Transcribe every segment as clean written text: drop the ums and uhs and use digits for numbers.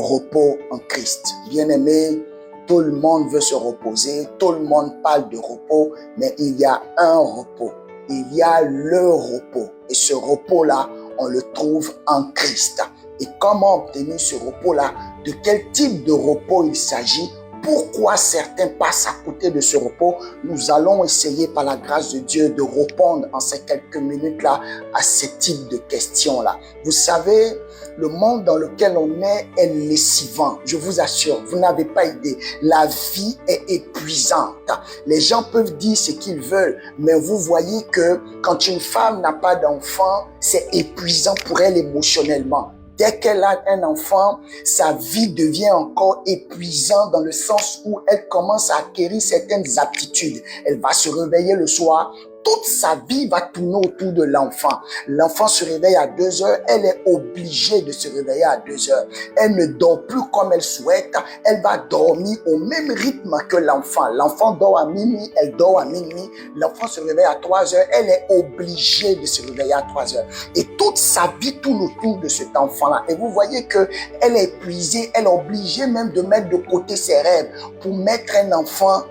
repos en Christ. Bien-aimé, tout le monde veut se reposer, tout le monde parle de repos, mais il y a un repos. Il y a le repos. Et ce repos-là, on le trouve en Christ. Et comment obtenir ce repos-là? De quel type de repos il s'agit? Pourquoi certains passent à côté de ce repos? Nous allons essayer par la grâce de Dieu de répondre en ces quelques minutes-là à ce type de questions-là. Vous savez, le monde dans lequel on est lessivant. Je vous assure, vous n'avez pas idée. La vie est épuisante. Les gens peuvent dire ce qu'ils veulent, mais vous voyez que quand une femme n'a pas d'enfant, c'est épuisant pour elle émotionnellement. Dès qu'elle a un enfant, sa vie devient encore épuisante dans le sens où elle commence à acquérir certaines aptitudes. Elle va se réveiller le soir. Toute sa vie va tourner autour de l'enfant. L'enfant se réveille à 2 heures, elle est obligée de se réveiller à 2 heures. Elle ne dort plus comme elle souhaite, elle va dormir au même rythme que l'enfant. L'enfant dort à minuit, elle dort à minuit. L'enfant se réveille à 3 heures, elle est obligée de se réveiller à 3 heures. Et toute sa vie tourne autour de cet enfant-là. Et vous voyez qu'elle est épuisée, elle est obligée même de mettre de côté ses rêves pour mettre un enfant.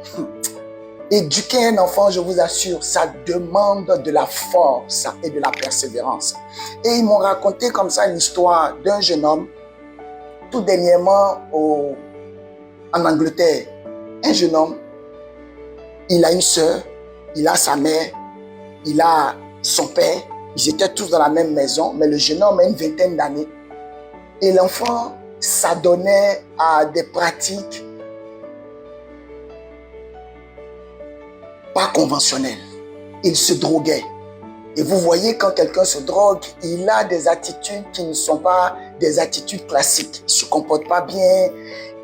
Éduquer un enfant, je vous assure, ça demande de la force et de la persévérance. Et ils m'ont raconté comme ça l'histoire d'un jeune homme, tout dernièrement en Angleterre. Un jeune homme, il a une sœur, il a sa mère, il a son père. Ils étaient tous dans la même maison, mais le jeune homme a une vingtaine d'années. Et l'enfant s'adonnait à des pratiques pas conventionnel. Il se droguait. Et vous voyez, quand quelqu'un se drogue, il a des attitudes qui ne sont pas des attitudes classiques. Il ne se comporte pas bien.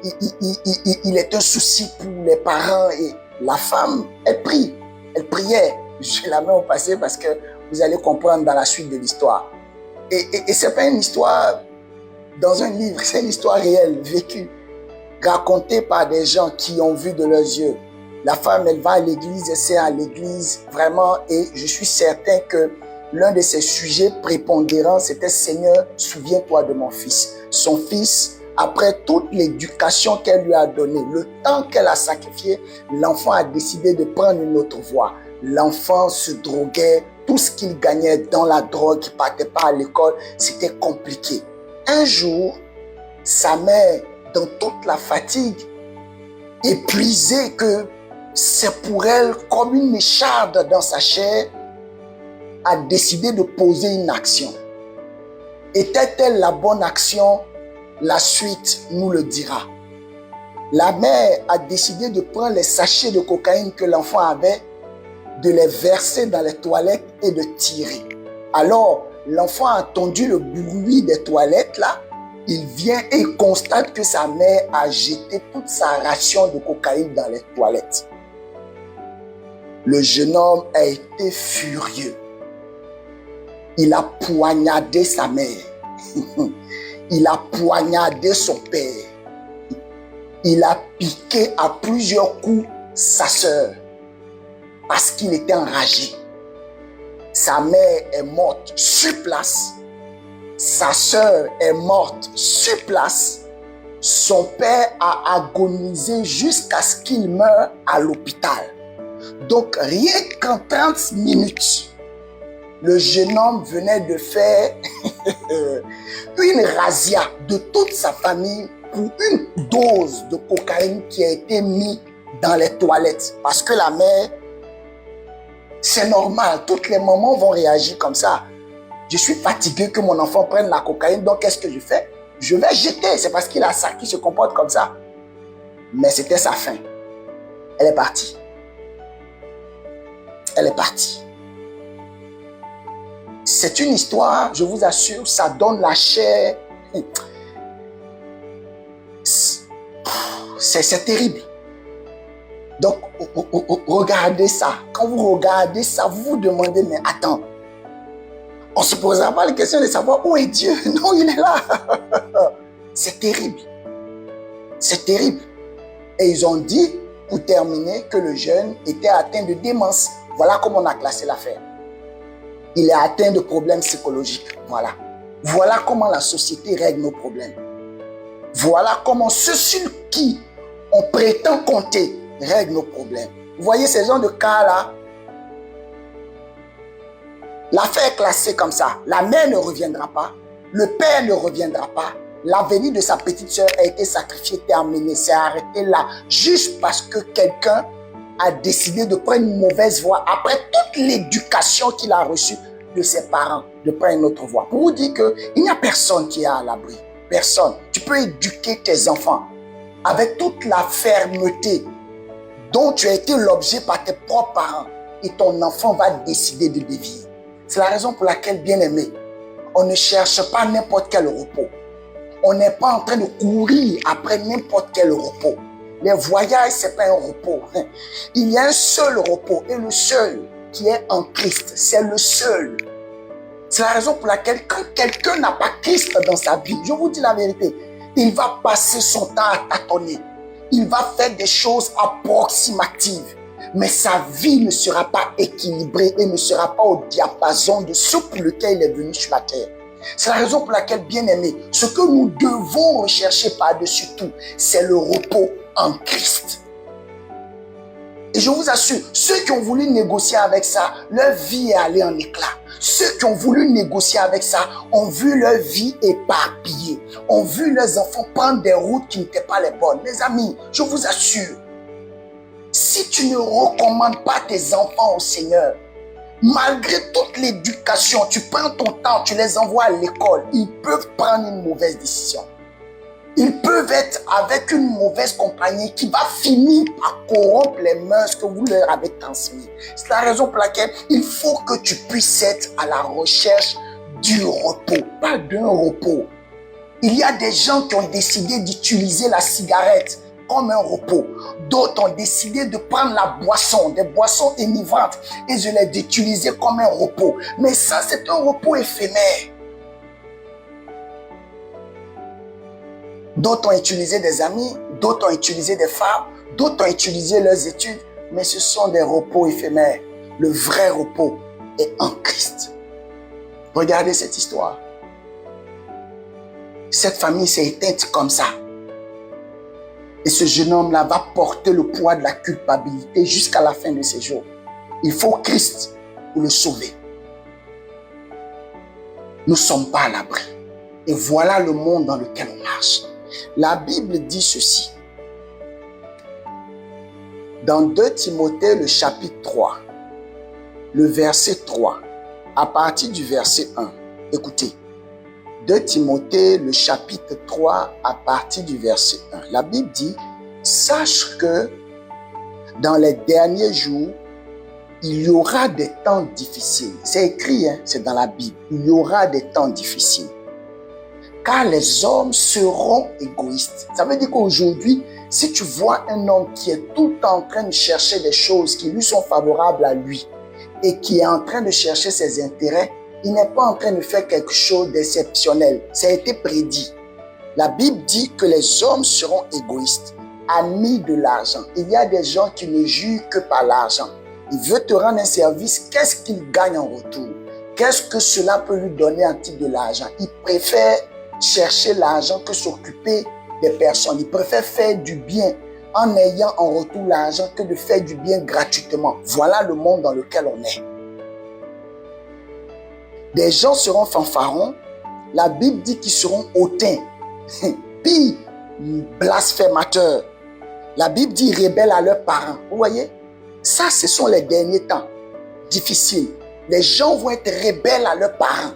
Il est un souci pour les parents. Et la femme, elle prie. Elle priait. Je la mets au passé parce que vous allez comprendre dans la suite de l'histoire. Et ce n'est pas une histoire dans un livre, c'est une histoire réelle, vécue, racontée par des gens qui ont vu de leurs yeux. La femme, elle va à l'église, elle sert à l'église, vraiment, et je suis certain que l'un de ses sujets prépondérants, c'était « Seigneur, souviens-toi de mon fils ». Son fils, après toute l'éducation qu'elle lui a donnée, le temps qu'elle a sacrifié, l'enfant a décidé de prendre une autre voie. L'enfant se droguait, tout ce qu'il gagnait dans la drogue, il ne partait pas à l'école, c'était compliqué. Un jour, sa mère, dans toute la fatigue, épuisée que c'est pour elle comme une écharde dans sa chair, a décidé de poser une action. Était-elle la bonne action? La suite nous le dira. La mère a décidé de prendre les sachets de cocaïne que l'enfant avait, de les verser dans les toilettes et de tirer. Alors, l'enfant a entendu le bruit des toilettes là. Il vient et il constate que sa mère a jeté toute sa ration de cocaïne dans les toilettes. Le jeune homme a été furieux. Il a poignardé sa mère. Il a poignardé son père. Il a piqué à plusieurs coups sa sœur parce qu'il était enragé. Sa mère est morte sur place. Sa sœur est morte sur place. Son père a agonisé jusqu'à ce qu'il meure à l'hôpital. Donc, rien qu'en 30 minutes, le jeune homme venait de faire une razzia de toute sa famille pour une dose de cocaïne qui a été mise dans les toilettes. Parce que la mère, c'est normal, toutes les mamans vont réagir comme ça. Je suis fatigué que mon enfant prenne la cocaïne, donc qu'est-ce que je fais? Je vais jeter, c'est parce qu'il a ça qui se comporte comme ça. Mais c'était sa fin. Elle est partie. Elle est partie. C'est une histoire, je vous assure, ça donne la chair. C'est terrible. Donc, regardez ça. Quand vous regardez ça, vous vous demandez, mais attends, on ne se posera pas la question de savoir où est Dieu. Non, il est là. C'est terrible. C'est terrible. Et ils ont dit, pour terminer, que le jeune était atteint de démence. Voilà comment on a classé l'affaire. Il est atteint de problèmes psychologiques. Voilà. Voilà comment la société règle nos problèmes. Voilà comment ceux sur qui on prétend compter règlent nos problèmes. Vous voyez ces gens de cas-là, l'affaire est classée comme ça. La mère ne reviendra pas, le père ne reviendra pas. L'avenir de sa petite sœur a été sacrifié, terminé, c'est arrêté là, juste parce que quelqu'un a décidé de prendre une mauvaise voie après toute l'éducation qu'il a reçue de ses parents, de prendre une autre voie. Pour vous dire qu'il n'y a personne qui est à l'abri. Personne. Tu peux éduquer tes enfants avec toute la fermeté dont tu as été l'objet par tes propres parents et ton enfant va décider de dévier. C'est la raison pour laquelle, bien aimé, on ne cherche pas n'importe quel repos. On n'est pas en train de courir après n'importe quel repos. Les voyages, ce n'est pas un repos. Il y a un seul repos et le seul qui est en Christ. C'est le seul. C'est la raison pour laquelle quand quelqu'un n'a pas Christ dans sa vie, je vous dis la vérité, il va passer son temps à tâtonner. Il va faire des choses approximatives. Mais sa vie ne sera pas équilibrée et ne sera pas au diapason de ce pour lequel il est venu sur la terre. C'est la raison pour laquelle, bien aimé, ce que nous devons rechercher par-dessus tout, c'est le repos en Christ. Et je vous assure, ceux qui ont voulu négocier avec ça, leur vie est allée en éclat. Ceux qui ont voulu négocier avec ça ont vu leur vie éparpillée, ont vu leurs enfants prendre des routes qui n'étaient pas les bonnes. Mes amis, je vous assure, si tu ne recommandes pas tes enfants au Seigneur, malgré toute l'éducation, tu prends ton temps, tu les envoies à l'école, ils peuvent prendre une mauvaise décision. Ils peuvent être avec une mauvaise compagnie qui va finir par corrompre les mœurs que vous leur avez transmises. C'est la raison pour laquelle il faut que tu puisses être à la recherche du repos, pas d'un repos. Il y a des gens qui ont décidé d'utiliser la cigarette comme un repos. D'autres ont décidé de prendre la boisson, des boissons enivrantes, et de les utiliser comme un repos. Mais ça, c'est un repos éphémère. D'autres ont utilisé des amis, d'autres ont utilisé des femmes, d'autres ont utilisé leurs études, mais ce sont des repos éphémères. Le vrai repos est en Christ. Regardez cette histoire. Cette famille s'est éteinte comme ça. Et ce jeune homme-là va porter le poids de la culpabilité jusqu'à la fin de ses jours. Il faut Christ pour le sauver. Nous ne sommes pas à l'abri. Et voilà le monde dans lequel on marche. La Bible dit ceci. Dans 2 Timothée, le chapitre 3, le verset 3, à partir du verset 1, écoutez. 2 Timothée, le chapitre 3, à partir du verset 1. La Bible dit, « Sache que dans les derniers jours, il y aura des temps difficiles. » C'est écrit, hein, c'est dans la Bible. « Il y aura des temps difficiles. Car les hommes seront égoïstes. » Ça veut dire qu'aujourd'hui, si tu vois un homme qui est tout le temps en train de chercher des choses qui lui sont favorables à lui et qui est en train de chercher ses intérêts, il n'est pas en train de faire quelque chose d'exceptionnel. Ça a été prédit. La Bible dit que les hommes seront égoïstes, amis de l'argent. Il y a des gens qui ne jurent que par l'argent. Il veut te rendre un service, qu'est-ce qu'il gagne en retour? Qu'est-ce que cela peut lui donner en titre de l'argent? Il préfère chercher l'argent que s'occuper des personnes. Il préfère faire du bien en ayant en retour l'argent que de faire du bien gratuitement. Voilà le monde dans lequel on est. Des gens seront fanfarons. La Bible dit qu'ils seront hautains. Puis, blasphémateurs. La Bible dit rebelles à leurs parents. Vous voyez? Ça, ce sont les derniers temps difficiles. Les gens vont être rebelles à leurs parents.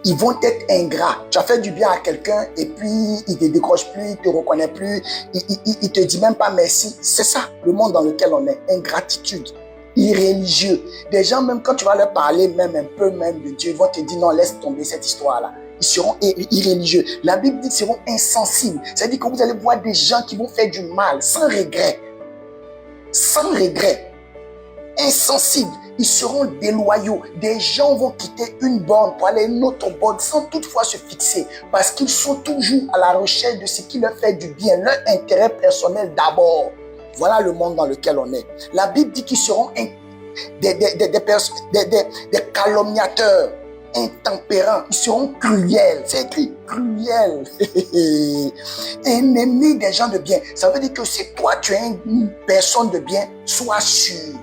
Ils vont être ingrats. Tu as fait du bien à quelqu'un et puis il ne te décroche plus, il ne te reconnaît plus, il ne te dit même pas merci. C'est ça, le monde dans lequel on est. Ingratitude. Irréligieux. Des gens, même quand tu vas leur parler même un peu même de Dieu, ils vont te dire non, laisse tomber cette histoire-là. Ils seront irréligieux. La Bible dit qu'ils seront insensibles. C'est-à-dire que vous allez voir des gens qui vont faire du mal sans regret. Sans regret. Insensibles. Ils seront déloyaux. Des gens vont quitter une borne pour aller à une autre borne sans toutefois se fixer. Parce qu'ils sont toujours à la recherche de ce qui leur fait du bien. Leur intérêt personnel d'abord. Voilà le monde dans lequel on est. La Bible dit qu'ils seront des calomniateurs, intempérants, ils seront cruels. C'est écrit cruels. Ennemis des gens de bien. Ça veut dire que si toi tu es une personne de bien, sois sûr.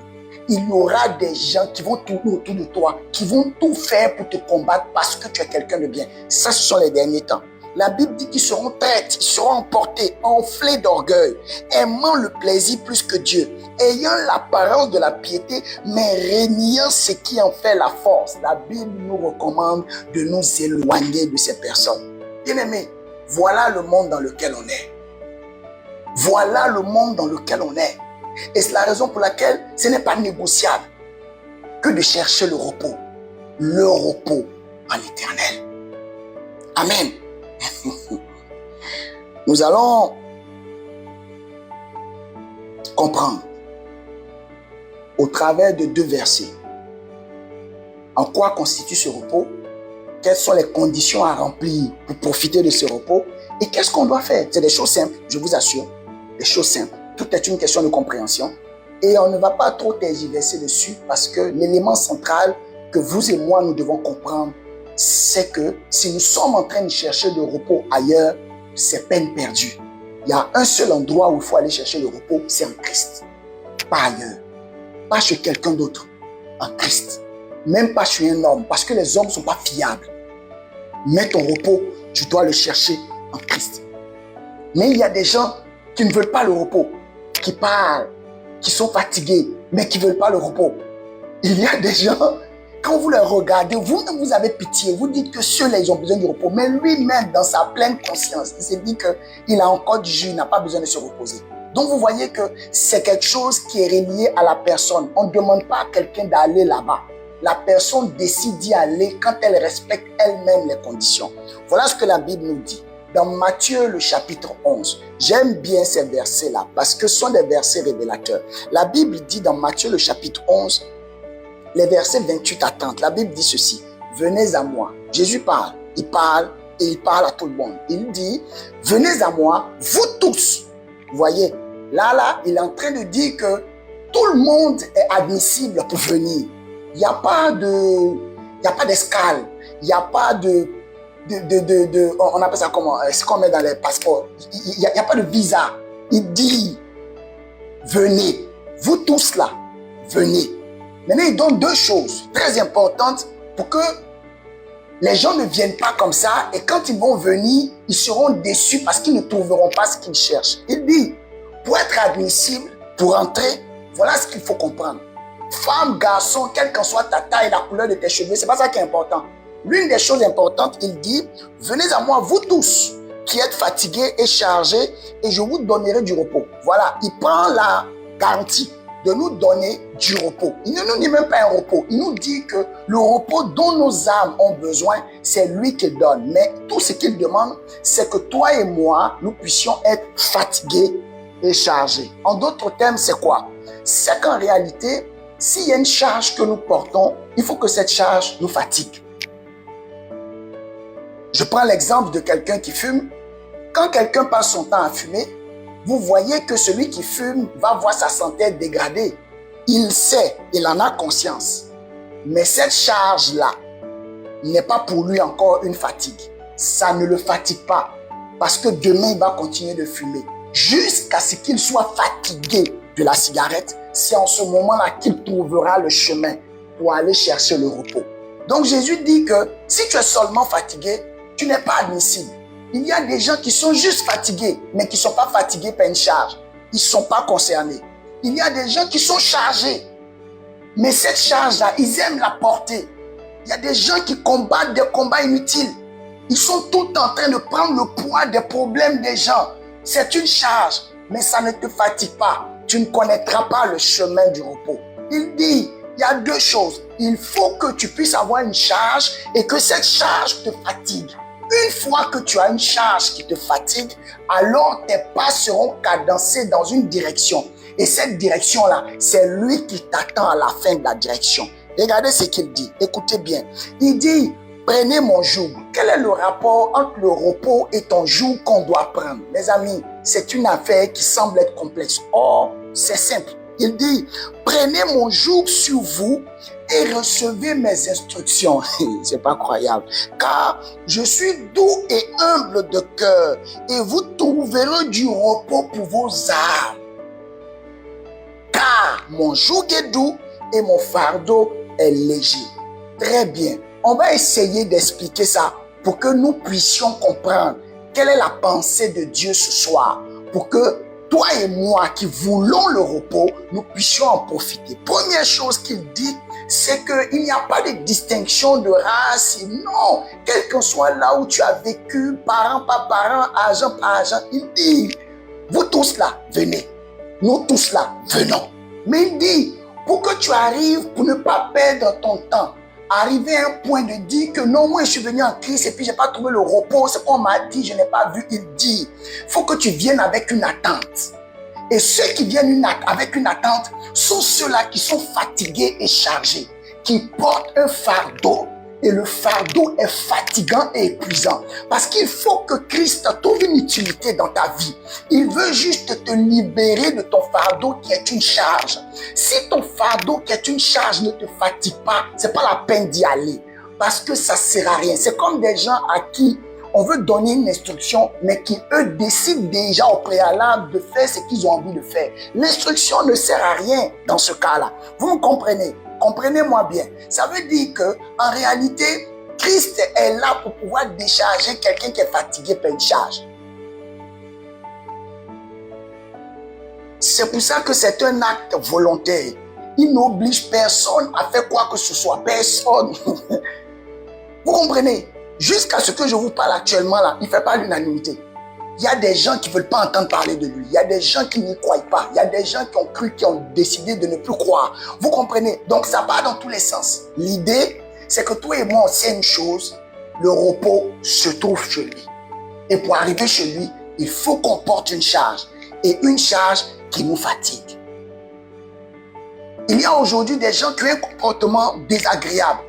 Il y aura des gens qui vont tourner autour de toi, qui vont tout faire pour te combattre parce que tu es quelqu'un de bien. Ça, ce sont les derniers temps. La Bible dit qu'ils seront traites, ils seront emportés, enflés d'orgueil, aimant le plaisir plus que Dieu, ayant l'apparence de la piété, mais régnant ce qui en fait la force. La Bible nous recommande de nous éloigner de ces personnes. Bien-aimés, voilà le monde dans lequel on est. Voilà le monde dans lequel on est. Et c'est la raison pour laquelle ce n'est pas négociable que de chercher le repos en l'Éternel. Amen. Nous allons comprendre au travers de 2 versets en quoi constitue ce repos, quelles sont les conditions à remplir pour profiter de ce repos et qu'est-ce qu'on doit faire. C'est des choses simples, je vous assure, des choses simples. Tout est une question de compréhension et on ne va pas trop tergiverser dessus parce que l'élément central que vous et moi nous devons comprendre, c'est que si nous sommes en train de chercher le repos ailleurs, c'est peine perdue. Il y a un seul endroit où il faut aller chercher le repos, c'est en Christ. Pas ailleurs. Pas chez quelqu'un d'autre. En Christ. Même pas chez un homme, parce que les hommes ne sont pas fiables. Mais ton repos, tu dois le chercher en Christ. Mais il y a des gens qui ne veulent pas le repos, qui parlent, qui sont fatigués, mais qui ne veulent pas le repos. Il y a des gens, quand vous les regardez, vous avez pitié, vous dites que ceux-là, ils ont besoin du repos. Mais lui-même, dans sa pleine conscience, il s'est dit qu'il a encore du jus, il n'a pas besoin de se reposer. Donc vous voyez que c'est quelque chose qui est relié à la personne. On ne demande pas à quelqu'un d'aller là-bas. La personne décide d'y aller quand elle respecte elle-même les conditions. Voilà ce que la Bible nous dit. Dans Matthieu, le chapitre 11, j'aime bien ces versets-là parce que ce sont des versets révélateurs. La Bible dit dans Matthieu, le chapitre 11, les versets 28 à 30, la Bible dit ceci. Venez à moi. Jésus parle. Il parle et il parle à tout le monde. Il dit, venez à moi, vous tous. Vous voyez, là, il est en train de dire que tout le monde est admissible pour venir. Il n'y a pas d'escale. Il n'y a pas on appelle ça comment? C'est ce qu'on met dans les passeports. Il n'y a pas de visa. Il dit, venez. Vous tous là, venez. Maintenant, il donne 2 choses très importantes pour que les gens ne viennent pas comme ça et quand ils vont venir, ils seront déçus parce qu'ils ne trouveront pas ce qu'ils cherchent. Il dit, pour être admissible, pour entrer, voilà ce qu'il faut comprendre. Femme, garçon, quelle qu'en soit ta taille et la couleur de tes cheveux, c'est pas ça qui est important. L'une des choses importantes, il dit, venez à moi, vous tous, qui êtes fatigués et chargés, et je vous donnerai du repos. Voilà, il prend la garantie de nous donner du repos. Il ne nous dit même pas un repos. Il nous dit que le repos dont nos âmes ont besoin, c'est lui qui donne. Mais tout ce qu'il demande, c'est que toi et moi, nous puissions être fatigués et chargés. En d'autres termes, c'est quoi? C'est qu'en réalité, s'il y a une charge que nous portons, il faut que cette charge nous fatigue. Je prends l'exemple de quelqu'un qui fume. Quand quelqu'un passe son temps à fumer, vous voyez que celui qui fume va voir sa santé dégradée. Il sait, il en a conscience. Mais cette charge-là n'est pas pour lui encore une fatigue. Ça ne le fatigue pas. Parce que demain, il va continuer de fumer. Jusqu'à ce qu'il soit fatigué de la cigarette, c'est en ce moment-là qu'il trouvera le chemin pour aller chercher le repos. Donc Jésus dit que si tu es seulement fatigué, tu n'es pas admissible. Il y a des gens qui sont juste fatigués, mais qui ne sont pas fatigués par une charge. Ils ne sont pas concernés. Il y a des gens qui sont chargés, mais cette charge-là, ils aiment la porter. Il y a des gens qui combattent des combats inutiles. Ils sont tout en train de prendre le poids des problèmes des gens. C'est une charge, mais ça ne te fatigue pas. Tu ne connaîtras pas le chemin du repos. Il dit, il y a 2 choses. Il faut que tu puisses avoir une charge et que cette charge te fatigue. Une fois que tu as une charge qui te fatigue, alors tes pas seront cadencés dans une direction. Et cette direction-là, c'est lui qui t'attend à la fin de la direction. Regardez ce qu'il dit. Écoutez bien. Il dit, prenez mon joug. Quel est le rapport entre le repos et ton joug qu'on doit prendre? Mes amis, c'est une affaire qui semble être complexe. Or, c'est simple. Il dit, prenez mon joug sur vous et recevez mes instructions. C'est pas croyable. Car je suis doux et humble de cœur et vous trouverez du repos pour vos âmes. Car mon joug est doux et mon fardeau est léger. Très bien. On va essayer d'expliquer ça pour que nous puissions comprendre quelle est la pensée de Dieu ce soir. Pour que toi et moi qui voulons le repos, nous puissions en profiter. Première chose qu'il dit, c'est qu'il n'y a pas de distinction de race. Non, quel que soit là où tu as vécu, parent par parent, agent par agent, il dit, vous tous là, venez. Nous tous là, venons. Mais il dit, pour que tu arrives, pour ne pas perdre ton temps, arriver à un point de dire que non, moi je suis venu en Christ et puis je n'ai pas trouvé le repos, ce qu'on m'a dit, je n'ai pas vu. Il dit, il faut que tu viennes avec une attente. Et ceux qui viennent avec une attente sont ceux-là qui sont fatigués et chargés, qui portent un fardeau. Et le fardeau est fatigant et épuisant. Parce qu'il faut que Christ trouve une utilité dans ta vie. Il veut juste te libérer de ton fardeau qui est une charge. Si ton fardeau qui est une charge ne te fatigue pas, c'est pas la peine d'y aller. Parce que ça sert à rien. C'est comme des gens à qui on veut donner une instruction, mais qui eux décident déjà au préalable de faire ce qu'ils ont envie de faire. L'instruction ne sert à rien dans ce cas-là. Vous me comprenez? Comprenez-moi bien. Ça veut dire que, en réalité, Christ est là pour pouvoir décharger quelqu'un qui est fatigué par une charge. C'est pour ça que c'est un acte volontaire. Il n'oblige personne à faire quoi que ce soit. Personne. Vous comprenez? Jusqu'à ce que je vous parle actuellement là, il ne fait pas l'unanimité. Il y a des gens qui ne veulent pas entendre parler de lui. Il y a des gens qui n'y croient pas. Il y a des gens qui ont cru, qui ont décidé de ne plus croire. Vous comprenez? Donc ça part dans tous les sens. L'idée, c'est que toi et moi, on sait une chose. Le repos se trouve chez lui. Et pour arriver chez lui, il faut qu'on porte une charge. Et une charge qui nous fatigue. Il y a aujourd'hui des gens qui ont un comportement désagréable.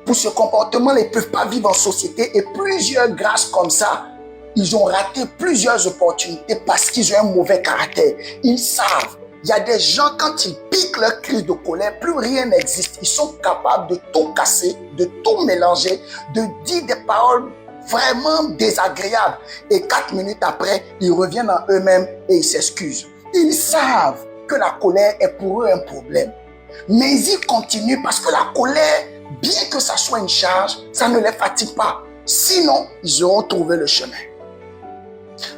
Pour ce comportement, ils ne peuvent pas vivre en société. Et plusieurs grâces comme ça, ils ont raté plusieurs opportunités parce qu'ils ont un mauvais caractère. Ils savent. Il y a des gens, quand ils piquent leur crise de colère, plus rien n'existe. Ils sont capables de tout casser, de tout mélanger, de dire des paroles vraiment désagréables. Et 4 minutes après, ils reviennent en eux-mêmes et ils s'excusent. Ils savent que la colère est pour eux un problème. Mais ils continuent parce que la colère, bien que ça soit une charge, ça ne les fatigue pas. Sinon, ils auront trouvé le chemin.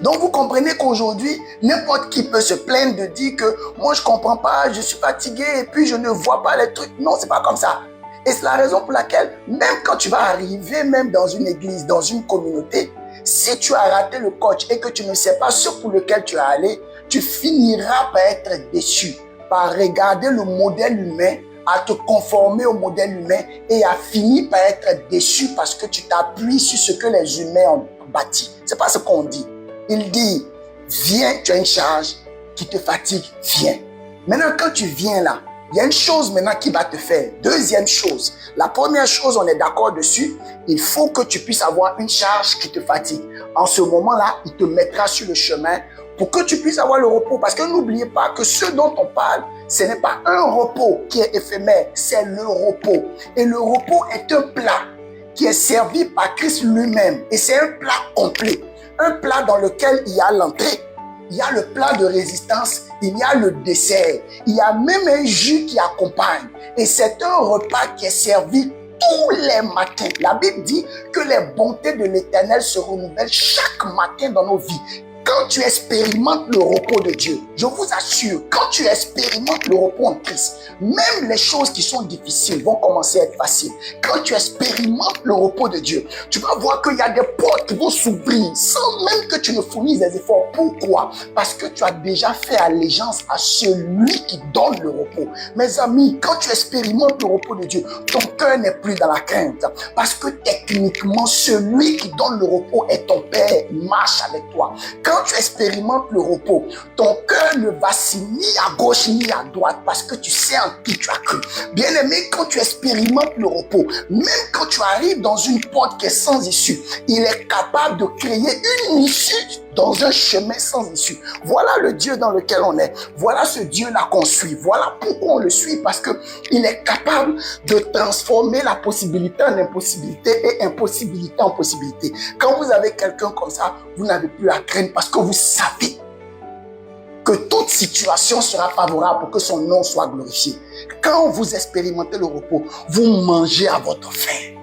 Donc vous comprenez qu'aujourd'hui, n'importe qui peut se plaindre de dire que moi je ne comprends pas, je suis fatigué et puis je ne vois pas les trucs. Non, c'est pas comme ça. Et c'est la raison pour laquelle, même quand tu vas arriver, même dans une église, dans une communauté, si tu as raté le coach et que tu ne sais pas ce pour lequel tu es allé, tu finiras par être déçu, par regarder le modèle humain, à te conformer au modèle humain et à finir par être déçu parce que tu t'appuies sur ce que les humains ont bâti. C'est pas ce qu'on dit. Il dit, viens, tu as une charge qui te fatigue, viens. Maintenant, quand tu viens là, il y a une chose maintenant qui va te faire. Deuxième chose, la première chose, on est d'accord dessus, il faut que tu puisses avoir une charge qui te fatigue. En ce moment-là, il te mettra sur le chemin pour que tu puisses avoir le repos. Parce que n'oubliez pas que ce dont on parle, ce n'est pas un repos qui est éphémère, c'est le repos. Et le repos est un plat qui est servi par Christ lui-même. Et c'est un plat complet. Un plat dans lequel il y a l'entrée, il y a le plat de résistance, il y a le dessert, il y a même un jus qui accompagne. Et c'est un repas qui est servi tous les matins. La Bible dit que les bontés de l'Éternel se renouvellent chaque matin dans nos vies. Quand tu expérimentes le repos de Dieu, je vous assure, quand tu expérimentes le repos en Christ, même les choses qui sont difficiles vont commencer à être faciles. Quand tu expérimentes le repos de Dieu, tu vas voir qu'il y a des portes qui vont s'ouvrir sans même que tu ne fournisses des efforts. Pourquoi? Parce que tu as déjà fait allégeance à celui qui donne le repos. Mes amis, quand tu expérimentes le repos de Dieu, ton cœur n'est plus dans la crainte. Parce que techniquement, celui qui donne le repos est ton Père, il marche avec toi. Quand tu expérimentes le repos, ton cœur ne vacille ni à gauche ni à droite parce que tu sais en qui tu as cru. Bien-aimé, quand tu expérimentes le repos, même quand tu arrives dans une porte qui est sans issue, il est capable de créer une issue dans un chemin sans issue. Voilà le Dieu dans lequel on est. Voilà ce Dieu-là qu'on suit. Voilà pourquoi on le suit, parce qu'il est capable de transformer la possibilité en impossibilité et impossibilité en possibilité. Quand vous avez quelqu'un comme ça, vous n'avez plus à craindre parce que vous savez que toute situation sera favorable pour que son nom soit glorifié. Quand vous expérimentez le repos, vous mangez à votre faim.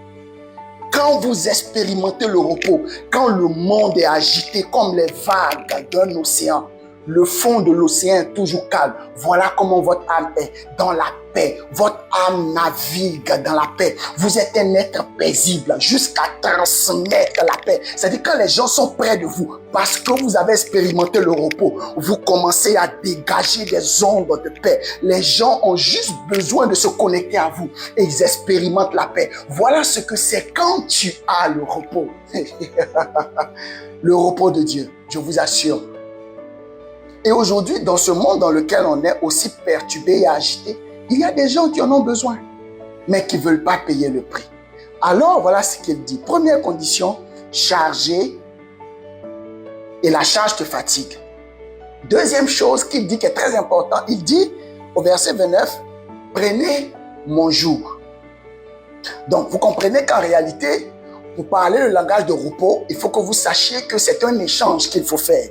Quand vous expérimentez le repos, quand le monde est agité comme les vagues d'un océan, le fond de l'océan est toujours calme. Voilà comment votre âme est dans la paix. Votre âme navigue dans la paix. Vous êtes un être paisible jusqu'à transmettre la paix. C'est-à-dire quand les gens sont près de vous, parce que vous avez expérimenté le repos, vous commencez à dégager des ondes de paix. Les gens ont juste besoin de se connecter à vous et ils expérimentent la paix. Voilà ce que c'est quand tu as le repos. Le repos de Dieu, je vous assure. Et aujourd'hui, dans ce monde dans lequel on est aussi perturbé et agité, il y a des gens qui en ont besoin, mais qui ne veulent pas payer le prix. Alors, voilà ce qu'il dit. Première condition, charger, et la charge te fatigue. Deuxième chose qu'il dit qui est très important, il dit au verset 29, prenez mon joug. Donc, vous comprenez qu'en réalité, pour parler le langage de repos, il faut que vous sachiez que c'est un échange qu'il faut faire.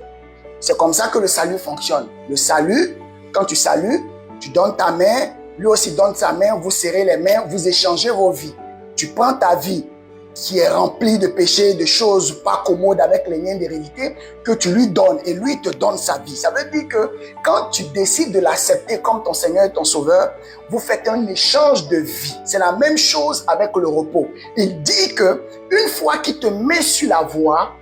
C'est comme ça que le salut fonctionne. Le salut, quand tu salues, tu donnes ta main, lui aussi donne sa main, vous serrez les mains, vous échangez vos vies. Tu prends ta vie qui est remplie de péchés, de choses pas commodes avec les liens d'hérédité, que tu lui donnes et lui te donne sa vie. Ça veut dire que quand tu décides de l'accepter comme ton Seigneur et ton Sauveur, vous faites un échange de vie. C'est la même chose avec le repos. Il dit que une fois qu'il te met sur la voie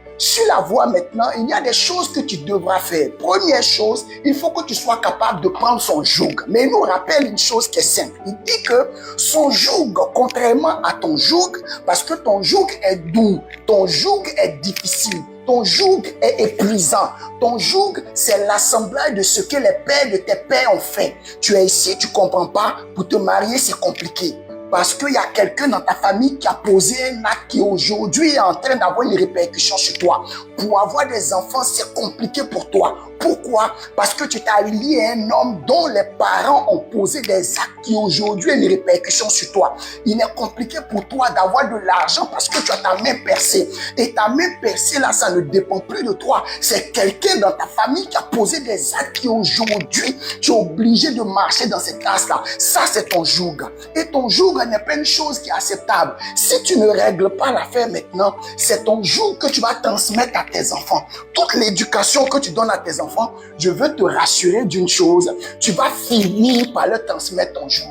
maintenant, il y a des choses que tu devras faire. Première chose, il faut que tu sois capable de prendre son joug. Mais il nous rappelle une chose qui est simple. Il dit que son joug, contrairement à ton joug, parce que ton joug est doux, ton joug est difficile, ton joug est épuisant. Ton joug, c'est l'assemblage de ce que les pères de tes pères ont fait. Tu es ici, tu comprends pas, pour te marier, c'est compliqué. Parce qu'il y a quelqu'un dans ta famille qui a posé un acte qui aujourd'hui est en train d'avoir une répercussion sur toi. Pour avoir des enfants, c'est compliqué pour toi. Pourquoi? Parce que tu t'es lié à un homme dont les parents ont posé des actes qui aujourd'hui ont une répercussion sur toi. Il est compliqué pour toi d'avoir de l'argent parce que tu as ta main percée. Et ta main percée là, ça ne dépend plus de toi. C'est quelqu'un dans ta famille qui a posé des actes qui aujourd'hui, tu es obligé de marcher dans cette tasse là. Ça, c'est ton joug. Et ton joug n'est pas une chose qui est acceptable. Si tu ne règles pas l'affaire maintenant, c'est ton joug que tu vas transmettre à tes enfants. Toute l'éducation que tu donnes à tes enfants, je veux te rassurer d'une chose, tu vas finir par leur transmettre ton joug.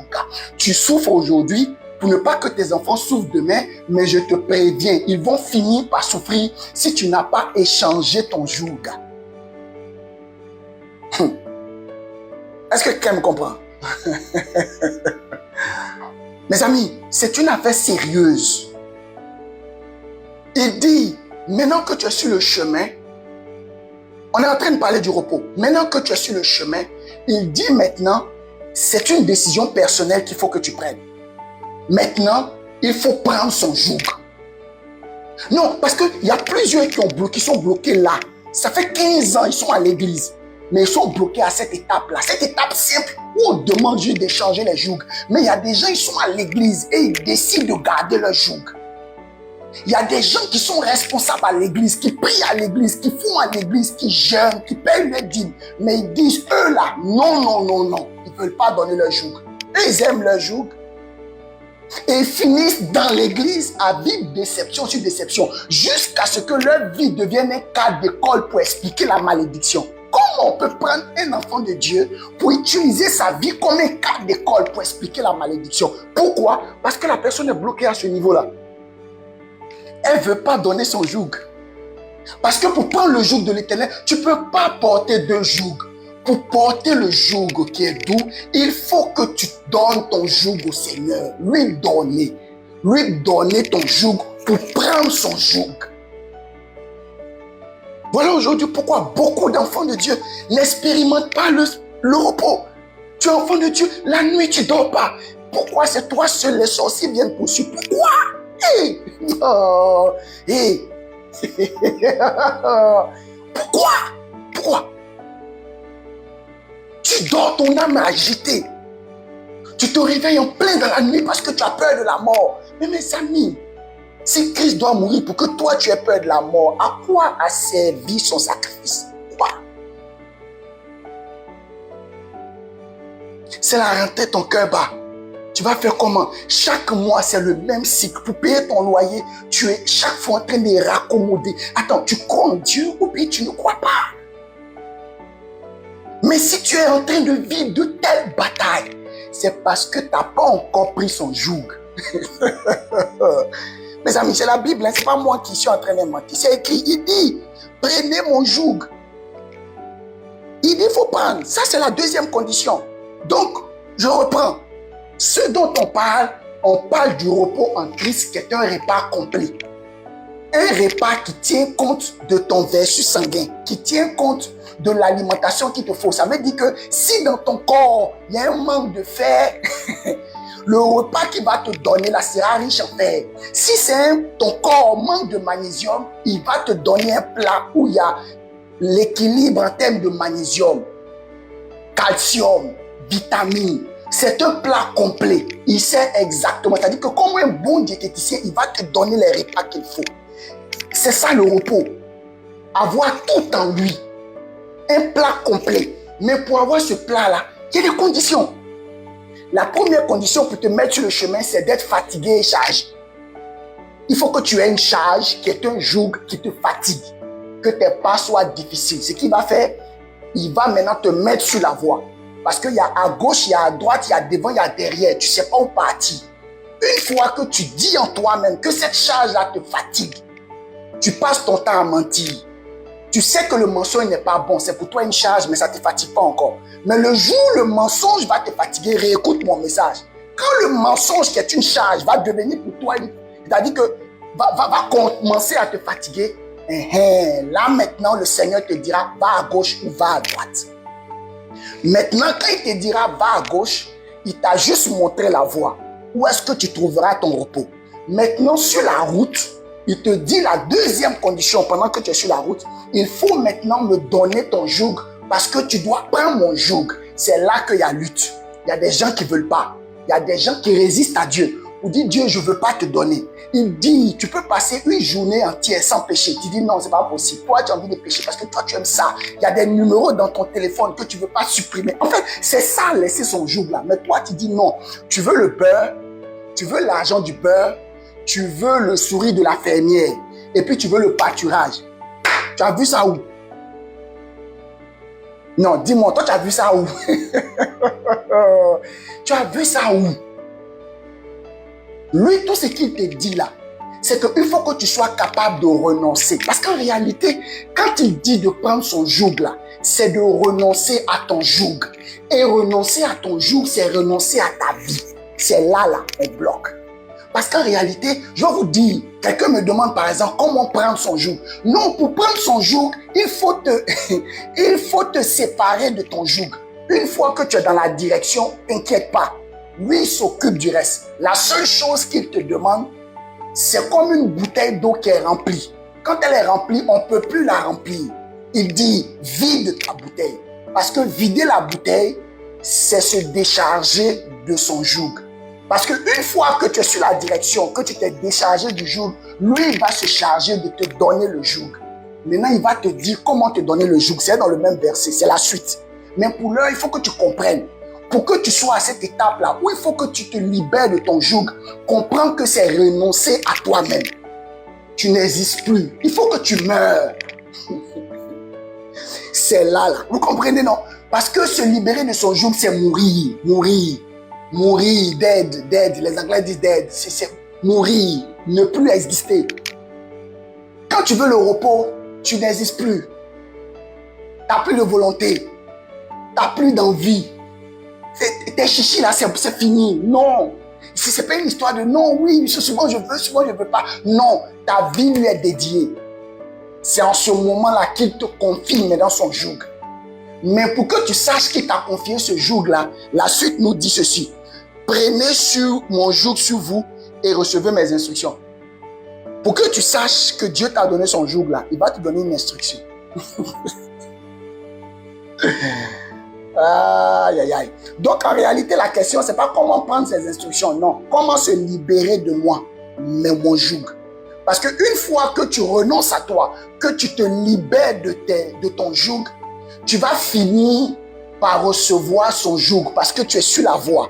Tu souffres aujourd'hui pour ne pas que tes enfants souffrent demain, mais je te préviens, ils vont finir par souffrir si tu n'as pas échangé ton joug. Est-ce que quelqu'un me comprend? Mes amis, c'est une affaire sérieuse. Il dit, maintenant que tu es sur le chemin, on est en train de parler du repos. Maintenant que tu es sur le chemin, il dit maintenant, c'est une décision personnelle qu'il faut que tu prennes. Maintenant, il faut prendre son joug. Non, parce qu'il y a plusieurs qui sont bloqués là. Ça fait 15 ans, ils sont à l'église. Mais ils sont bloqués à cette étape-là. Cette étape simple où on demande juste d'échanger les jougs. Mais il y a des gens, ils sont à l'église et ils décident de garder leur joug. Il y a des gens qui sont responsables à l'église, qui prient à l'église, qui font à l'église, qui jeûnent, qui payent les dîmes. Mais ils disent, eux là, non. Ils ne veulent pas donner leur joug. Eux, ils aiment leur joug. Et ils finissent dans l'église à vivre déception sur déception. Jusqu'à ce que leur vie devienne un cadre d'école pour expliquer la malédiction. Comment on peut prendre un enfant de Dieu pour utiliser sa vie comme un cadre d'école pour expliquer la malédiction? Pourquoi? Parce que la personne est bloquée à ce niveau-là. Elle ne veut pas donner son joug. Parce que pour prendre le joug de l'Éternel, tu ne peux pas porter deux jougs. Pour porter le joug qui est doux, il faut que tu donnes ton joug au Seigneur. Lui donner ton joug pour prendre son joug. Voilà aujourd'hui pourquoi beaucoup d'enfants de Dieu n'expérimentent pas le repos. Tu es enfant de Dieu, la nuit tu ne dors pas. Pourquoi c'est toi seul les sorciers viennent poursuivre? Pourquoi? Pourquoi? Pourquoi? Tu dors, ton âme est agitée. Tu te réveilles en plein dans la nuit parce que tu as peur de la mort. Mais mes amis, si Christ doit mourir pour que toi tu aies peur de la mort, à quoi a servi son sacrifice? Quoi? C'est la rentrée, ton cœur bat. Tu vas faire comment? Chaque mois, c'est le même cycle. Pour payer ton loyer, tu es chaque fois en train de raccommoder. Attends, tu crois en Dieu ou bien tu ne crois pas? Mais si tu es en train de vivre de telles batailles, c'est parce que tu n'as pas encore pris son joug. Mes amis, c'est la Bible, hein, ce n'est pas moi qui suis en train de mentir. C'est écrit, il dit, prenez mon joug. Il dit, il faut prendre. Ça, c'est la deuxième condition. Donc, je reprends. Ce dont on parle du repos en Christ qui est un repas complet. Un repas qui tient compte de ton versus sanguin, qui tient compte de l'alimentation qu'il te faut. Ça veut dire que si dans ton corps, il y a un manque de fer, le repas qu'il va te donner là sera riche en fer. Si ton corps manque de magnésium, il va te donner un plat où il y a l'équilibre en termes de magnésium, calcium, vitamines. C'est un plat complet. Il sait exactement. C'est-à-dire que comme un bon diététicien, il va te donner les repas qu'il faut. C'est ça le repos. Avoir tout en lui. Un plat complet. Mais pour avoir ce plat-là, il y a des conditions. La première condition pour te mettre sur le chemin, c'est d'être fatigué et chargé. Il faut que tu aies une charge qui est un joug qui te fatigue. Que tes pas soient difficiles. Ce qu'il va faire, il va maintenant te mettre sur la voie. Parce qu'il y a à gauche, il y a à droite, il y a devant, il y a derrière. Tu ne sais pas où partir. Une fois que tu dis en toi-même que cette charge-là te fatigue, tu passes ton temps à mentir. Tu sais que le mensonge n'est pas bon. C'est pour toi une charge, mais ça ne te fatigue pas encore. Mais le jour où le mensonge va te fatiguer, réécoute mon message. Quand le mensonge qui est une charge va devenir pour toi, c'est-à-dire que va commencer à te fatiguer, là maintenant le Seigneur te dira va à gauche ou va à droite. Maintenant quand il te dira va à gauche, il t'a juste montré la voie. Où est-ce que tu trouveras ton repos? Maintenant sur la route, il te dit la deuxième condition pendant que tu es sur la route. Il faut maintenant me donner ton joug parce que tu dois prendre mon joug. C'est là qu'il y a lutte. Il y a des gens qui ne veulent pas. Il y a des gens qui résistent à Dieu. On dit Dieu, je ne veux pas te donner. Il dit, tu peux passer une journée entière sans pécher. Tu dis non, ce n'est pas possible. Toi, tu as envie de pécher parce que toi, tu aimes ça. Il y a des numéros dans ton téléphone que tu ne veux pas supprimer. En fait, c'est ça, laisser son joug là. Mais toi, tu dis non. Tu veux le beurre, tu veux l'argent du beurre, tu veux le sourire de la fermière et puis tu veux le pâturage. Tu as vu ça où? Non, dis-moi, toi, tu as vu ça où? Tu as vu ça où? Lui, tout ce qu'il te dit là, c'est qu'il faut que tu sois capable de renoncer. Parce qu'en réalité, quand il dit de prendre son joug là, c'est de renoncer à ton joug. Et renoncer à ton joug, c'est renoncer à ta vie. C'est là, on bloque. Parce qu'en réalité, je vais vous dire, quelqu'un me demande par exemple comment prendre son joug. Non, pour prendre son joug, il faut te séparer de ton joug. Une fois que tu es dans la direction, t'inquiète pas. Lui, il s'occupe du reste. La seule chose qu'il te demande, c'est comme une bouteille d'eau qui est remplie. Quand elle est remplie, on ne peut plus la remplir. Il dit, vide ta bouteille. Parce que vider la bouteille, c'est se décharger de son joug. Parce qu'une fois que tu es sur la direction, que tu t'es déchargé du joug, lui, il va se charger de te donner le joug. Maintenant, il va te dire comment te donner le joug. C'est dans le même verset, c'est la suite. Mais pour l'heure, il faut que tu comprennes. Pour que tu sois à cette étape-là, où il faut que tu te libères de ton joug, comprends que c'est renoncer à toi-même. Tu n'existes plus. Il faut que tu meurs. C'est là. Vous comprenez, non? Parce que se libérer de son joug, c'est mourir. Mourir, dead. Les Anglais disent dead. C'est mourir, ne plus exister. Quand tu veux le repos, tu n'existes plus. Tu n'as plus de volonté. Tu n'as plus d'envie. Tes chichis là, c'est fini. Non. Ce n'est pas une histoire de non, oui, souvent je veux, souvent je ne veux pas. Non, ta vie lui est dédiée. C'est en ce moment-là qu'il te confie dans son joug. Mais pour que tu saches qu'il t'a confié ce joug-là, la suite nous dit ceci. Prenez sur mon joug sur vous et recevez mes instructions. Pour que tu saches que Dieu t'a donné son joug-là, il va te donner une instruction. Aïe, aïe, aïe. Donc, en réalité, la question, c'est pas comment prendre ces instructions, non. Comment se libérer de moi, mais mon joug. Parce qu'une fois que tu renonces à toi, que tu te libères de ton joug, tu vas finir par recevoir son joug parce que tu es sur la voie.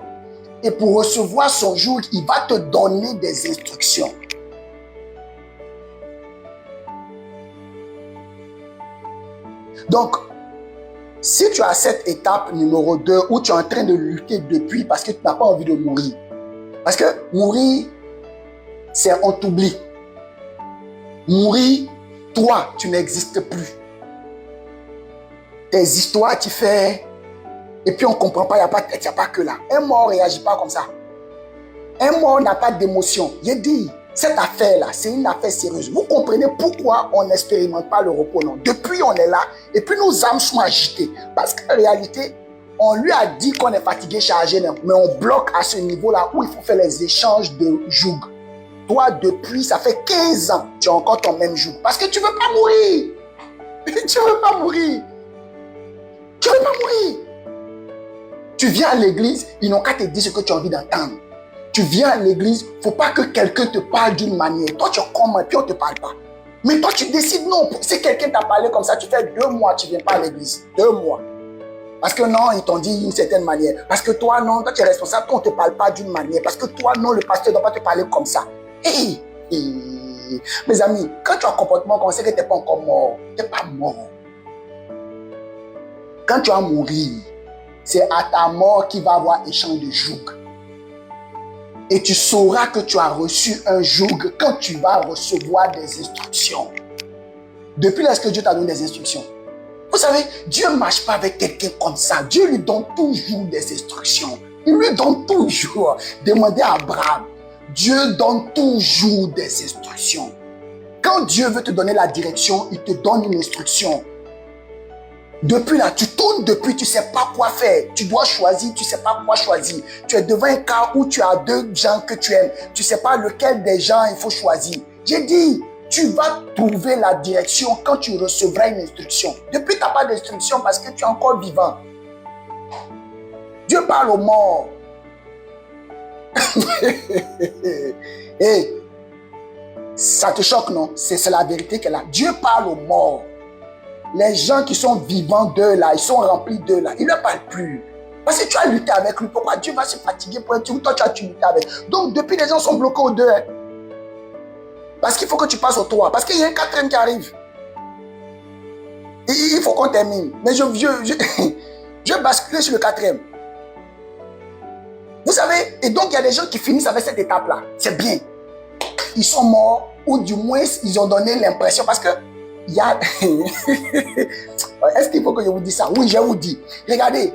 Et pour recevoir son joug, il va te donner des instructions. Donc, si tu as cette étape numéro 2 où tu es en train de lutter depuis parce que tu n'as pas envie de mourir. Parce que mourir, c'est on t'oublie. Mourir, toi, tu n'existes plus. Tes histoires, tu fais... Et puis on ne comprend pas, il n'y a pas que là. Un mort ne réagit pas comme ça. Un mort n'a pas d'émotion. J'ai dit, cette affaire-là, c'est une affaire sérieuse. Vous comprenez pourquoi on n'expérimente pas le repos, non? Depuis, on est là, et puis nos âmes sont agitées. Parce qu'en réalité, on lui a dit qu'on est fatigué, chargé, non? Mais on bloque à ce niveau-là où il faut faire les échanges de joug. Toi, depuis, ça fait 15 ans, tu as encore ton même joug. Parce que tu ne veux pas mourir. Tu ne veux pas mourir. Tu ne veux pas mourir. Tu viens à l'église, ils n'ont qu'à te dire ce que tu as envie d'entendre. Tu viens à l'église, il ne faut pas que quelqu'un te parle d'une manière. Toi, tu commences et puis on ne te parle pas. Mais toi, tu décides non. Si quelqu'un t'a parlé comme ça, tu fais 2 mois, tu ne viens pas à l'église. 2 mois. Parce que non, ils t'ont dit d'une certaine manière. Parce que toi, non, toi, tu es responsable, toi, on ne te parle pas d'une manière. Parce que toi, non, le pasteur ne doit pas te parler comme ça. Hey, hey. Mes amis, quand tu as un comportement comme ça, que tu n'es pas encore mort. Tu n'es pas mort. Quand tu vas mourir, c'est à ta mort qu'il va y avoir échange de joug. Et tu sauras que tu as reçu un joug quand tu vas recevoir des instructions. Depuis là, est-ce que Dieu t'a donné des instructions? Vous savez, Dieu ne marche pas avec quelqu'un comme ça. Dieu lui donne toujours des instructions. Il lui donne toujours. Demandez à Abraham. Dieu donne toujours des instructions. Quand Dieu veut te donner la direction, il te donne une instruction. Depuis là, tu tournes depuis, tu ne sais pas quoi faire. Tu dois choisir, tu ne sais pas quoi choisir. Tu es devant un cas où tu as 2 gens que tu aimes. Tu ne sais pas lequel des gens il faut choisir. J'ai dit, tu vas trouver la direction quand tu recevras une instruction. Depuis, tu n'as pas d'instruction parce que tu es encore vivant. Dieu parle aux morts. Et ça te choque, non? C'est la vérité qu'elle a. Dieu parle aux morts. Les gens qui sont vivants d'eux là, ils sont remplis d'eux là, ils ne parlent plus. Parce que tu as lutté avec lui. Pourquoi Dieu va se fatiguer pour un truc? Toi, tu as lutté avec. Donc, depuis, les gens sont bloqués aux 2. Hein. Parce qu'il faut que tu passes au 3. Parce qu'il y a un 4e qui arrive. Et il faut qu'on termine. Mais je vais basculer sur le 4e. Vous savez, et donc il y a des gens qui finissent avec cette étape-là. C'est bien. Ils sont morts, ou du moins, ils ont donné l'impression, parce que il y a... Est-ce qu'il faut que je vous dise ça? Oui, je vous dis. Regardez,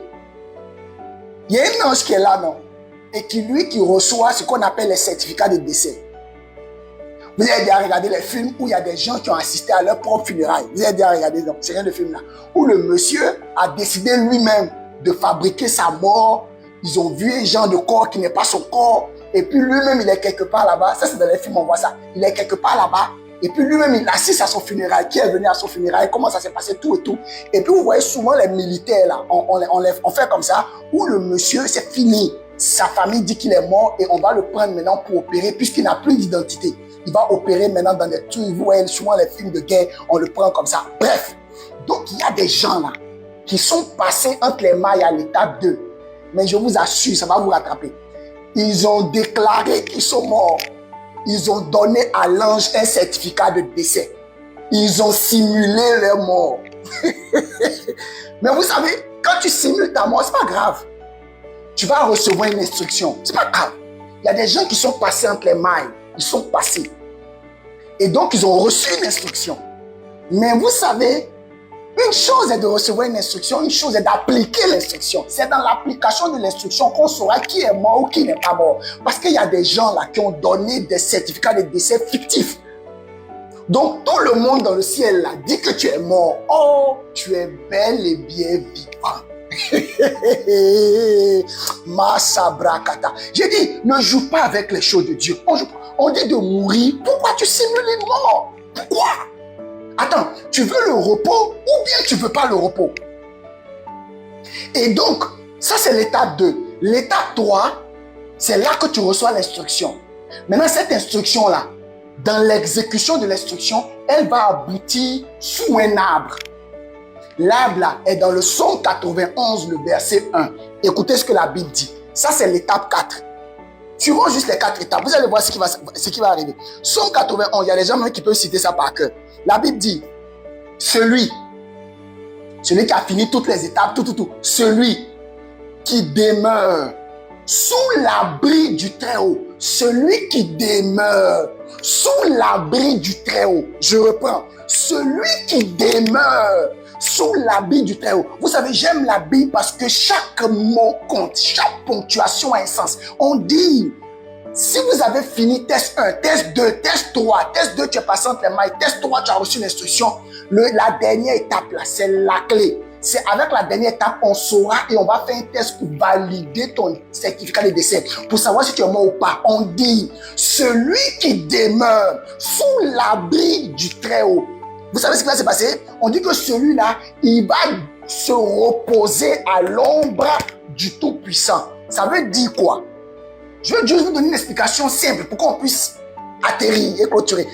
il y a un ange qui est là, non? Et qui reçoit ce qu'on appelle les certificats de décès. Vous avez déjà regardé les films où il y a des gens qui ont assisté à leur propre funérailles. Vous avez déjà regardé c'est rien de film là. Où le monsieur a décidé lui-même de fabriquer sa mort. Ils ont vu un genre de corps qui n'est pas son corps. Et puis lui-même, il est quelque part là-bas. Ça, c'est dans les films, on voit ça. Il est quelque part là-bas. Et puis lui-même, il assiste à son funérail. Qui est venu à son funérail? Comment ça s'est passé? Tout et tout. Et puis vous voyez souvent les militaires là. On fait comme ça. Où le monsieur, c'est fini. Sa famille dit qu'il est mort et on va le prendre maintenant pour opérer puisqu'il n'a plus d'identité. Il va opérer maintenant dans des trucs. Vous voyez souvent les films de guerre. On le prend comme ça. Bref. Donc il y a des gens là qui sont passés entre les mailles à l'étape 2. Mais je vous assure, ça va vous rattraper. Ils ont déclaré qu'ils sont morts. Ils ont donné à l'ange un certificat de décès. Ils ont simulé leur mort. Mais vous savez, quand tu simules ta mort, c'est pas grave. Tu vas recevoir une instruction. C'est pas grave. Il y a des gens qui sont passés entre les mailles. Ils sont passés. Et donc, ils ont reçu une instruction. Mais vous savez, une chose est de recevoir une instruction, une chose est d'appliquer l'instruction. C'est dans l'application de l'instruction qu'on saura qui est mort ou qui n'est pas mort. Parce qu'il y a des gens là qui ont donné des certificats de décès fictifs. Donc tout le monde dans le ciel là dit que tu es mort. Oh, tu es bel et bien vivant. Masabrakata. J'ai dit, ne joue pas avec les choses de Dieu. On dit de mourir. Pourquoi tu simules une mort? Pourquoi? attends, tu veux le repos ou bien tu ne veux pas le repos? Et donc, ça c'est l'étape 2. L'étape 3, c'est là que tu reçois l'instruction. Maintenant, cette instruction-là, dans l'exécution de l'instruction, elle va aboutir sous un arbre. L'arbre là est dans le Psaume 91, le verset 1. Écoutez ce que la Bible dit. Ça, c'est l'étape 4. Suivons juste les 4 étapes. Vous allez voir ce qui va arriver. Psaume 91, il y a des gens même qui peuvent citer ça par cœur. La Bible dit, celui qui a fini toutes les étapes, celui qui demeure sous l'abri du Très-Haut. Celui qui demeure sous l'abri du Très-Haut. Je reprends. Celui qui demeure sous l'abri du Très-Haut. Vous savez, j'aime la Bible parce que chaque mot compte, chaque ponctuation a un sens. On dit, si vous avez fini test 1, test 2, test 3, test 2, tu es passé entre les mailles, test 3, tu as reçu l'instruction, la dernière étape là, c'est la clé. C'est avec la dernière étape, on saura et on va faire un test pour valider ton certificat de décès, pour savoir si tu es mort ou pas. On dit, celui qui demeure sous l'abri du Très-Haut. Vous savez ce qui va se passer? On dit que celui-là, il va se reposer à l'ombre du Tout-Puissant. Ça veut dire quoi? Je veux juste vous donner une explication simple pour qu'on puisse atterrir et clôturer.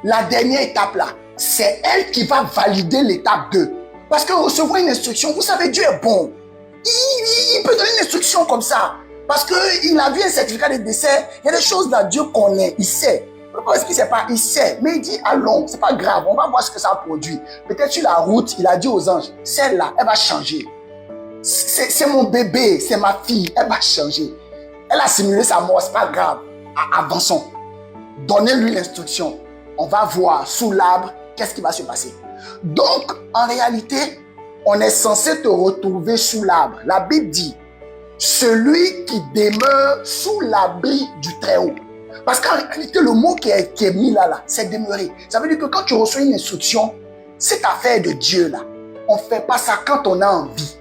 La dernière étape là, c'est elle qui va valider l'étape 2. Parce que recevoir une instruction, vous savez, Dieu est bon. Il peut donner une instruction comme ça. Parce qu'il a vu un certificat de décès. Il y a des choses là, Dieu connaît, il sait. Parce qu'il ne sait pas, il sait. Mais il dit, allons, c'est pas grave, on va voir ce que ça produit. Peut-être sur la route, il a dit aux anges, celle-là, elle va changer. C'est mon bébé, c'est ma fille, elle va changer. Elle a simulé sa mort, c'est pas grave. Avançons. Donnez-lui l'instruction. On va voir sous l'arbre, qu'est-ce qui va se passer. Donc, en réalité, on est censé te retrouver sous l'arbre. La Bible dit, celui qui demeure sous l'abri du Très-Haut. Parce qu'en réalité, le mot qui est mis là, c'est demeurer. Ça veut dire que quand tu reçois une instruction, cette affaire de Dieu là, on ne fait pas ça quand on a envie.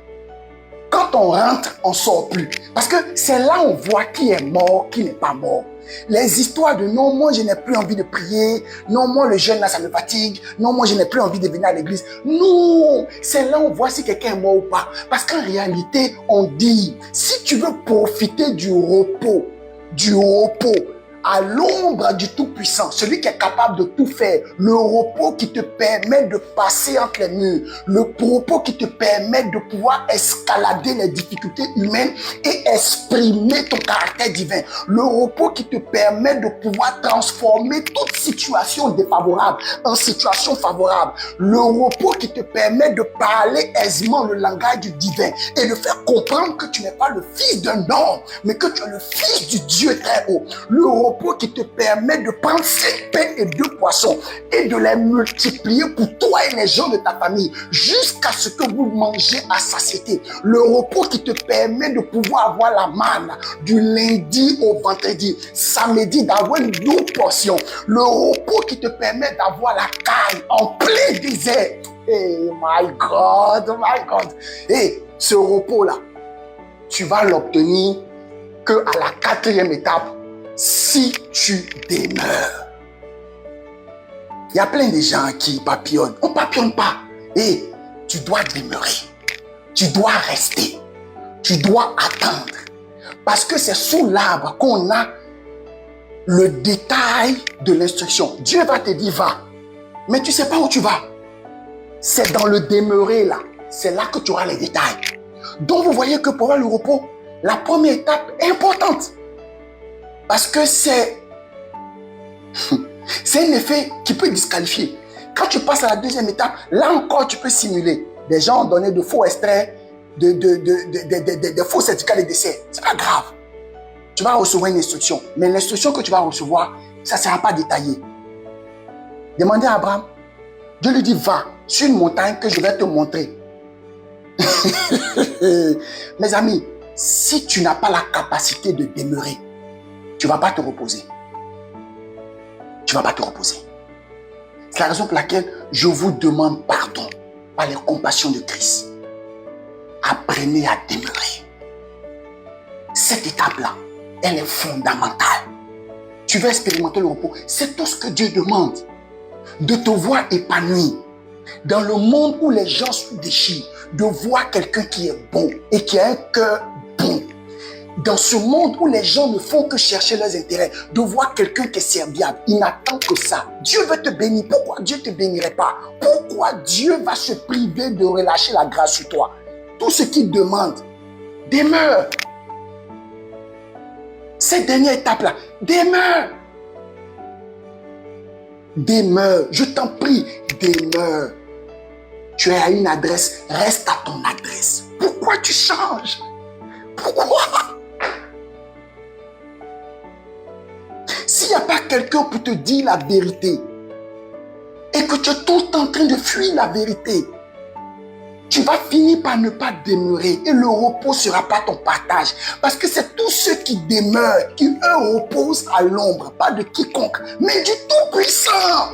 Quand on rentre, on ne sort plus. Parce que c'est là on voit qui est mort, qui n'est pas mort. Les histoires de non, moi je n'ai plus envie de prier, non, moi le jeûne là ça me fatigue, non, moi je n'ai plus envie de venir à l'église. Non, c'est là on voit si quelqu'un est mort ou pas. Parce qu'en réalité, on dit, si tu veux profiter du repos, à l'ombre du Tout-Puissant, celui qui est capable de tout faire, le repos qui te permet de passer entre les murs, le repos qui te permet de pouvoir escalader les difficultés humaines et exprimer ton caractère divin, le repos qui te permet de pouvoir transformer toute situation défavorable en situation favorable, le repos qui te permet de parler aisément le langage du divin et de faire comprendre que tu n'es pas le fils d'un homme, mais que tu es le fils du Dieu très haut, le repos qui te permet de prendre 5 pains et 2 poissons et de les multiplier pour toi et les gens de ta famille jusqu'à ce que vous mangez à satiété. Le repos qui te permet de pouvoir avoir la manne du lundi au vendredi, samedi d'avoir une double portion. Le repos qui te permet d'avoir la caille en plein désert. Oh my God, oh my God. Et ce repos-là, tu vas l'obtenir qu'à la 4e étape, si tu demeures. Il y a plein de gens qui papillonnent. On ne papillonne pas. Et tu dois demeurer. Tu dois rester. Tu dois attendre. Parce que c'est sous l'arbre qu'on a le détail de l'instruction. Dieu va te dire va. Mais tu ne sais pas où tu vas. C'est dans le demeurer là. C'est là que tu auras les détails. Donc vous voyez que pour avoir le repos, la première étape est importante. Parce que c'est un effet qui peut disqualifier. Quand tu passes à la 2e étape, là encore tu peux simuler. Des gens ont donné de faux extraits, de faux certificats de décès. C'est pas grave. Tu vas recevoir une instruction. Mais l'instruction que tu vas recevoir, ça ne sera pas détaillé. Demandez à Abraham. Dieu lui dit, va sur une montagne que je vais te montrer. Mes amis, si tu n'as pas la capacité de demeurer, tu ne vas pas te reposer. Tu ne vas pas te reposer. C'est la raison pour laquelle je vous demande pardon par les compassions de Christ. Apprenez à demeurer. Cette étape-là, elle est fondamentale. Tu veux expérimenter le repos. C'est tout ce que Dieu demande. de te voir épanoui. Dans le monde où les gens se déchirent, de voir quelqu'un qui est bon et qui a un cœur bon. Dans ce monde où les gens ne font que chercher leurs intérêts, de voir quelqu'un qui est serviable, il n'attend que ça. Dieu veut te bénir. Pourquoi Dieu ne te bénirait pas? Pourquoi Dieu va se priver de relâcher la grâce sur toi? Tout ce qu'il demande, demeure. Cette dernière étape-là, demeure. Demeure. Je t'en prie, demeure. Tu es à une adresse, reste à ton adresse. Pourquoi tu changes? Pourquoi? S'il n'y a pas quelqu'un pour te dire la vérité et que tu es tout le temps en train de fuir la vérité, tu vas finir par ne pas demeurer et le repos ne sera pas ton partage. Parce que c'est tous ceux qui demeurent, qui eux reposent à l'ombre, pas de quiconque, mais du Tout-Puissant.